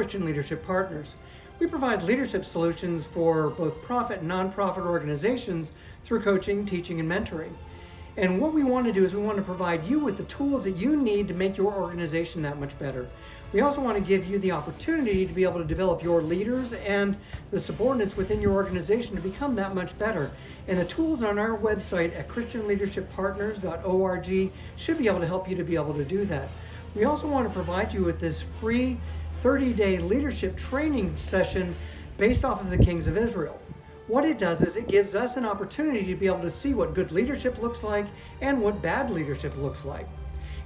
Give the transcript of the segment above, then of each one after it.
Christian Leadership Partners. We provide leadership solutions for both profit and nonprofit organizations through coaching, teaching, and mentoring. And what we want to do is we want to provide you with the tools that you need to make your organization that much better. We also want to give you the opportunity to be able to develop your leaders and the subordinates within your organization to become that much better. And the tools on our website at christianleadershippartners.org should be able to help you to be able to do that. We also want to provide you with this free 30-day leadership training session based off of the kings of Israel. What it does is it gives us an opportunity to be able to see what good leadership looks like and what bad leadership looks like.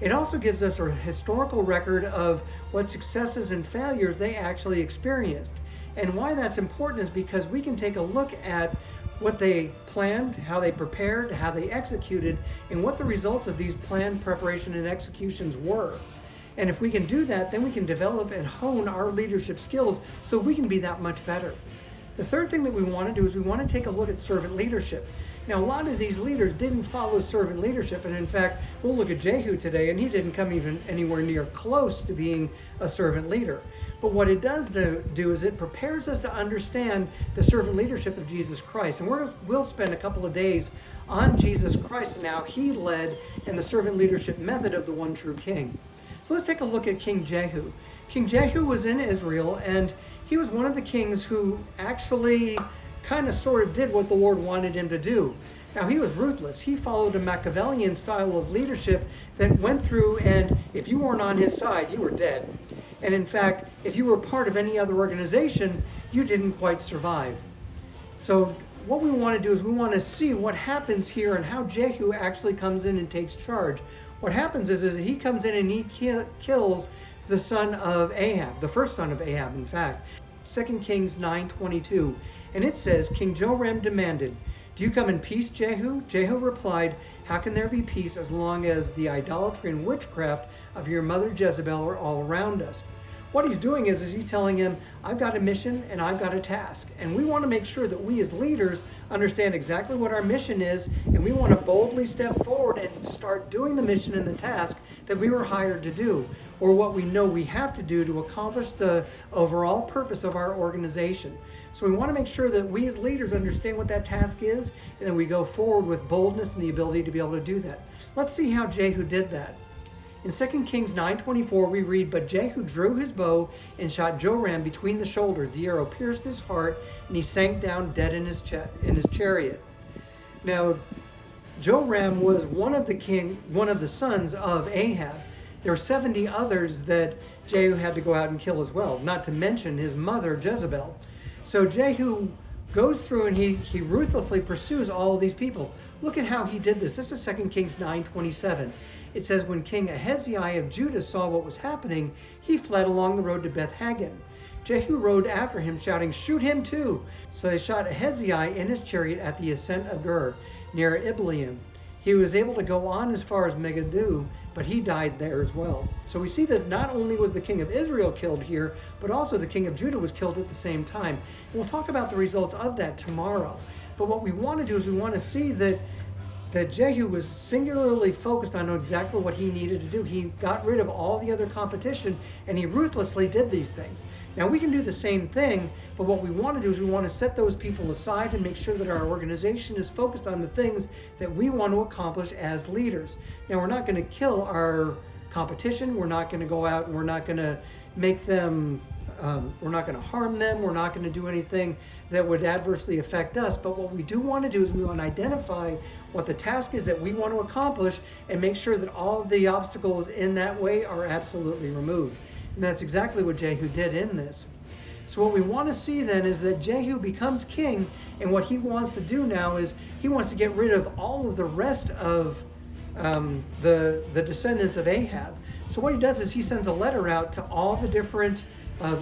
It also gives us a historical record of what successes and failures they actually experienced. And why that's important is because we can take a look at what they planned, how they prepared, how they executed, and what the results of these planned preparation and executions were. And if we can do that, then we can develop and hone our leadership skills so we can be that much better. The third thing that we want to do is we want to take a look at servant leadership. Now, a lot of these leaders didn't follow servant leadership, and in fact, we'll look at Jehu today, and he didn't come even anywhere near close to being a servant leader. But what it does do is it prepares us to understand the servant leadership of Jesus Christ. And we'll spend a couple of days on Jesus Christ and how he led in the servant leadership method of the one true king. So let's take a look at King Jehu. King Jehu was in Israel, and he was one of the kings who actually kind of sort of did what the Lord wanted him to do. Now, he was ruthless. He followed a Machiavellian style of leadership that went through, and if you weren't on his side, you were dead. And in fact, if you were part of any other organization, you didn't quite survive. So what we want to do is we want to see what happens here and how Jehu actually comes in and takes charge. What happens is that he comes in and he kills the son of Ahab, the first son of Ahab, in fact. 2 Kings 9:22. And it says, King Joram demanded, "Do you come in peace, Jehu?" Jehu replied, "How can there be peace as long as the idolatry and witchcraft of your mother Jezebel are all around us?" What he's doing is he's telling him, I've got a mission and I've got a task. And we want to make sure that we as leaders understand exactly what our mission is, and we want to boldly step forward and start doing the mission and the task that we were hired to do, or what we know we have to do to accomplish the overall purpose of our organization. So we want to make sure that we as leaders understand what that task is, and then we go forward with boldness and the ability to be able to do that. Let's see how Jehu did that. In 2 Kings 9:24 we read, "But Jehu drew his bow and shot Joram between the shoulders. The arrow pierced his heart, and he sank down dead in his chariot." Now, Joram was one of the sons of Ahab. There were 70 others that Jehu had to go out and kill as well, not to mention his mother Jezebel. So Jehu goes through and he ruthlessly pursues all of these people. Look at how he did this. This is 2 Kings 9:27. It says, "When King Ahaziah of Judah saw what was happening, he fled along the road to Beth-Haggan. Jehu rode after him, shouting, 'Shoot him too!' So they shot Ahaziah in his chariot at the ascent of Gur, near Ibleam. He was able to go on as far as Megiddo, but he died there as well." So we see that not only was the king of Israel killed here, but also the king of Judah was killed at the same time. And we'll talk about the results of that tomorrow. But what we want to do is we want to see that Jehu was singularly focused on exactly what he needed to do. He got rid of all the other competition, and he ruthlessly did these things. Now, we can do the same thing, but what we want to do is we want to set those people aside and make sure that our organization is focused on the things that we want to accomplish as leaders. Now, we're not going to kill our competition. We're not going to go out and we're not going to make them, we're not going to harm them. We're not going to do anything that would adversely affect us. But what we do want to do is we want to identify what the task is that we want to accomplish and make sure that all the obstacles in that way are absolutely removed. And that's exactly what Jehu did in this. So what we want to see then is that Jehu becomes king, and what he wants to do now is he wants to get rid of all of the rest of the descendants of Ahab. So what he does is he sends a letter out to all the different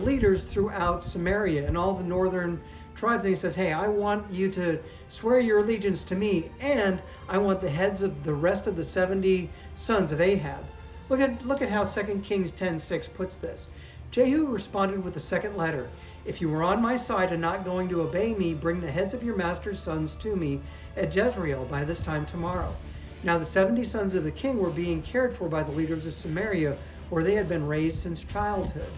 leaders throughout Samaria and all the northern tribes, and he says, "Hey, I want you to swear your allegiance to me, and I want the heads of the rest of the 70 sons of Ahab." Look at how 2 Kings 10:6 puts this. Jehu responded with a second letter. "If you are on my side and not going to obey me, bring the heads of your master's sons to me at Jezreel by this time tomorrow." Now the 70 sons of the king were being cared for by the leaders of Samaria, where they had been raised since childhood.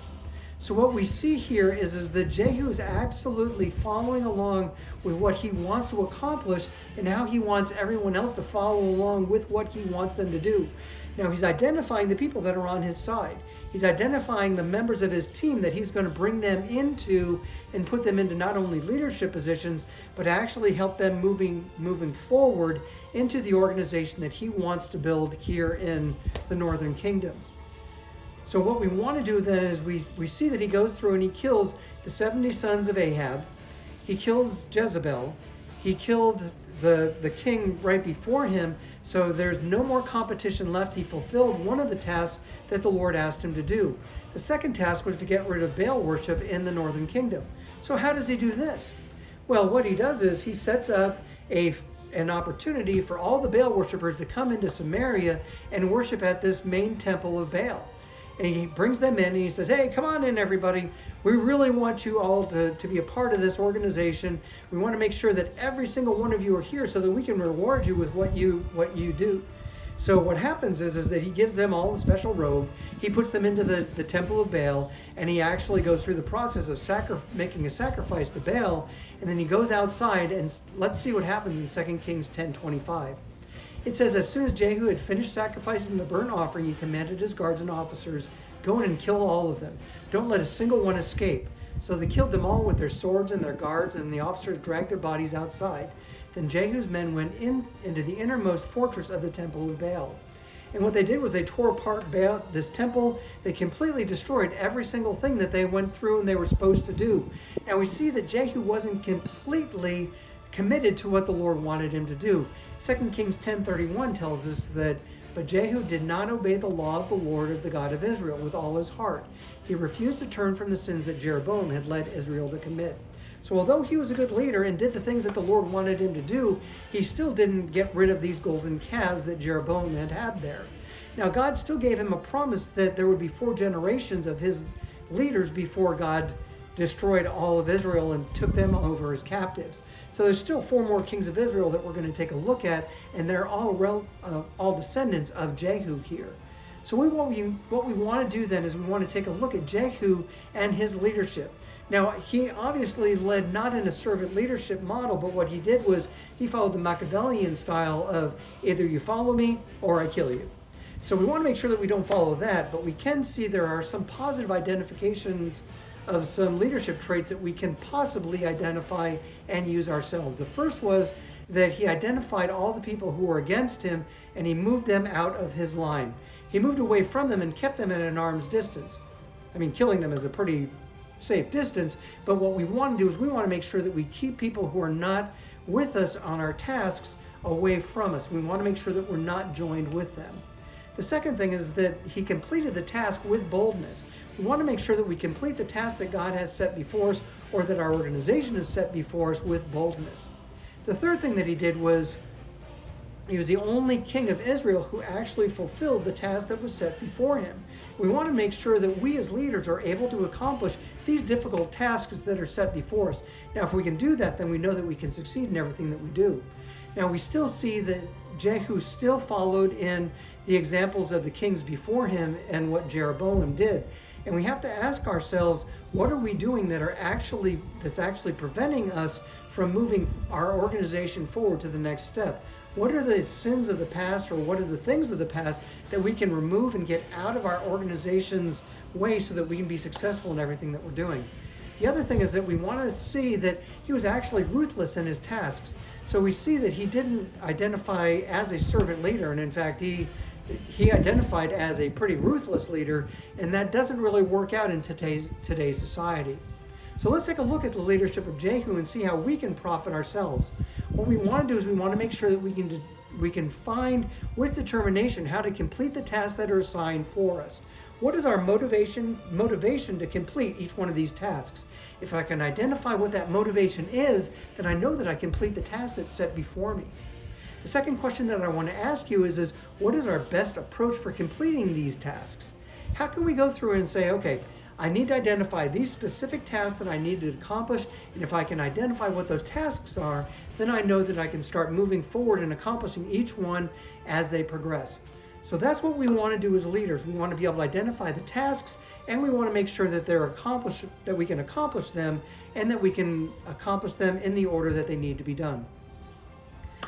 So what we see here is that Jehu is absolutely following along with what he wants to accomplish and how he wants everyone else to follow along with what he wants them to do. Now he's identifying the people that are on his side. He's identifying the members of his team that he's going to bring them into and put them into not only leadership positions, but actually help them moving forward into the organization that he wants to build here in the Northern Kingdom. So what we want to do then is we see that he goes through and he kills the 70 sons of Ahab. He kills Jezebel. He killed the king right before him. So there's no more competition left. He fulfilled one of the tasks that the Lord asked him to do. The second task was to get rid of Baal worship in the Northern Kingdom. So how does he do this? Well, what he does is he sets up an opportunity for all the Baal worshipers to come into Samaria and worship at this main temple of Baal. And he brings them in and he says, hey, come on in, everybody. We really want you all to be a part of this organization. We want to make sure that every single one of you are here so that we can reward you with what you do. So what happens is that he gives them all a special robe. He puts them into the temple of Baal, and he actually goes through the process of making a sacrifice to Baal. And then he goes outside, and let's see what happens in 2 Kings 10:25. It says, as soon as Jehu had finished sacrificing the burnt offering, he commanded his guards and officers, go in and kill all of them. Don't let a single one escape. So they killed them all with their swords and their guards, and the officers dragged their bodies outside. Then Jehu's men went into the innermost fortress of the temple of Baal. And what they did was they tore apart this temple. They completely destroyed every single thing that they went through and they were supposed to do. Now we see that Jehu wasn't completely committed to what the Lord wanted him to do. 2 Kings 10:31 tells us that, but Jehu did not obey the law of the Lord of the God of Israel with all his heart. He refused to turn from the sins that Jeroboam had led Israel to commit. So although he was a good leader and did the things that the Lord wanted him to do, he still didn't get rid of these golden calves that Jeroboam had there. Now God still gave him a promise that there would be 4 generations of his leaders before God destroyed all of Israel and took them over as captives. So there's still 4 more kings of Israel that we're going to take a look at, and they're all descendants of Jehu here. So what we want to do then is we want to take a look at Jehu and his leadership. Now, he obviously led not in a servant leadership model, but what he did was he followed the Machiavellian style of either you follow me or I kill you. So we want to make sure that we don't follow that, but we can see there are some positive identifications of some leadership traits that we can possibly identify and use ourselves. The first was that he identified all the people who were against him and he moved them out of his line. He moved away from them and kept them at an arm's distance. I mean, killing them is a pretty safe distance, but what we want to do is we want to make sure that we keep people who are not with us on our tasks away from us. We want to make sure that we're not joined with them. The second thing is that he completed the task with boldness. We want to make sure that we complete the task that God has set before us or that our organization has set before us with boldness. The third thing that he did was he was the only king of Israel who actually fulfilled the task that was set before him. We want to make sure that we as leaders are able to accomplish these difficult tasks that are set before us. Now, if we can do that, then we know that we can succeed in everything that we do. Now, we still see that Jehu still followed in the examples of the kings before him and what Jeroboam did. And we have to ask ourselves, what are we doing that's actually preventing us from moving our organization forward to the next step? What are the sins of the past, or what are the things of the past that we can remove and get out of our organization's way so that we can be successful in everything that we're doing? The other thing is that we want to see that he was actually ruthless in his tasks. So we see that he didn't identify as a servant leader, and in fact, he identified as a pretty ruthless leader, and that doesn't really work out in today's society. So let's take a look at the leadership of Jehu and see how we can profit ourselves. What we want to do is we want to make sure that we can find with determination how to complete the tasks that are assigned for us. What is our motivation to complete each one of these tasks? If I can identify what that motivation is, then I know that I complete the task that's set before me. The second question that I want to ask you is what is our best approach for completing these tasks? How can we go through and say, okay, I need to identify these specific tasks that I need to accomplish, and if I can identify what those tasks are, then I know that I can start moving forward and accomplishing each one as they progress. So that's what we want to do as leaders. We want to be able to identify the tasks, and we want to make sure that that we can accomplish them, and that we can accomplish them in the order that they need to be done.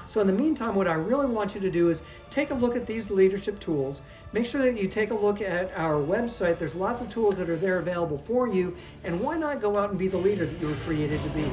So in the meantime, what I really want you to do is take a look at these leadership tools. Make sure that you take a look at our website. There's lots of tools that are there available for you, and why not go out and be the leader that you were created to be?